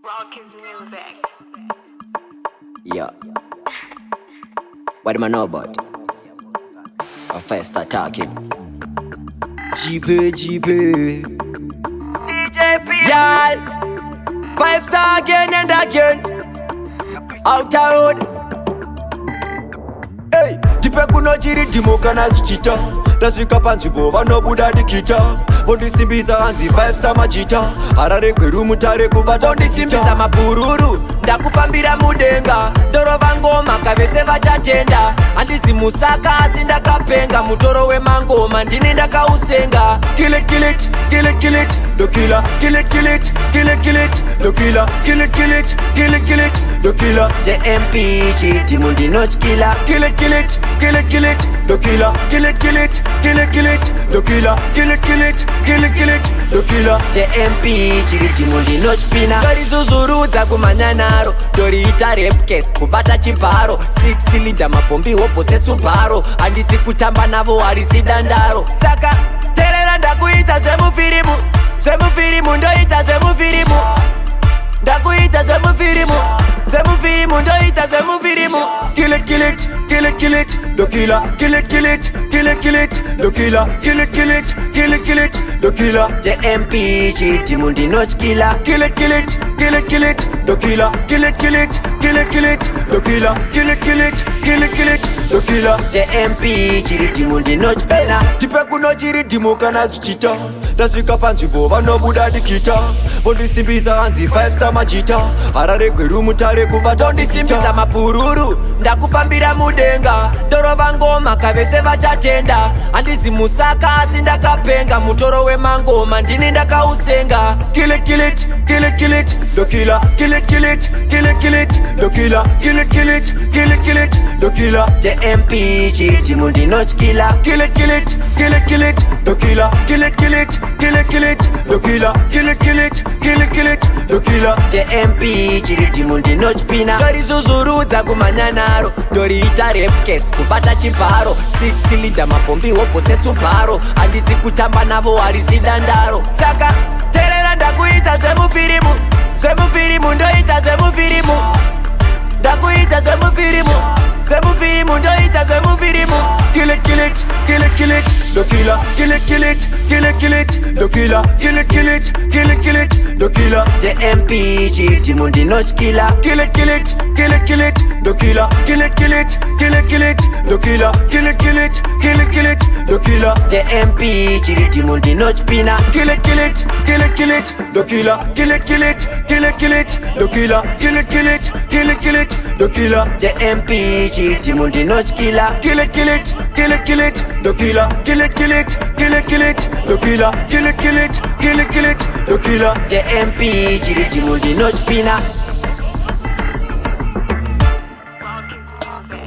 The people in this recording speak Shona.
Rock his music. Yeah. What do I know about? I first start talking. GP. Y'all, 5 star again and again. Outer road. Hey, tipe kuno chiri timoka na zichita. Tasvika panzvimbo vanobuda dikita. Vondisimbisa hanzi 5 star machita. Harare kweru mutare kubata. Vondisimbisa mapururu ndakufambira mudenga. Ndorova ngoma kavese vachatenda. Handisi musaka asi ndakapenga. Mutoro wemangoma ndini ndakausenga. Kill it, do killer. Kill it, do killer. Kill it, do killer. JMP chiti mundi noch killer. Kill it, do killer. Kill it, do killer. Kill it, do killer. JMP chiti mundi noch pina. Dori zuzurudza kumanyanaro. Dori ita rape case kubata chiparo. 6 cylinder mapombi wopo se Subaru. Handisi kutamba navo harisi dandaro. Saka terera ndakuita zvemufirimu. Zvemufirimu ndoita zvemufirimu. Ndakuita zvemufirimu. Zvemufirimu ndoita zvemufirimu. Kill it, do killer. Kill it, do killer. Kill it, do killer. JMP chiti mundi noch killer. Kill it, do killer. Kill it, do killer. Kill it, do killer. JMP chiti mundi noch pena. Tipe kuno chiri timoka na zichita. Tasvika panzvimbo vanobuda dikita. Vondisimbisa hanzi 5 star machita. Harare kweru mutare kubata. Vondisimbisa mapururu ndakufambira mudenga. Ndorova ngoma kavese vachatenda. Handisi musaka asi ndakapenga. Mutoro wemangoma ndini ndakausenga. Kill it, do killer. Kill it, do killer. Kill it, do killer. JMP chiti mundi noch killer. Kill it, do killer. Kill it, do killer. Kill it, do killer. JMP chiti mundi noch pina. Dori zuzurudza kumanyanaro. Dori ita rape case kubata chiparo. 6 cylinder mapombi wopo se Subaru. Handisi kutamba navo harisi dandaro. Saka terera ndakuita zvemufirimu. Zvemufirimu ndoita zvemufirimu. Ndakuita zvemufirimu. Zvemufirimu ndoita zvemufirimu. Kill it, do killer. Kill it, do killer. Kill it, do killer. JMP chiti mundi noch killer. Kill it, do killer. Kill it, do killer. Kill it, do killer. JMP chiti mundi noch pina. Kill it, do killer. Kill it, do killer. Kill it, do killer. JMP chiti mundi noch killer. Kill it, do killer. Kill it, do killer. Kill it, do killer. JMP chiti mundi noch pina. Rock his music.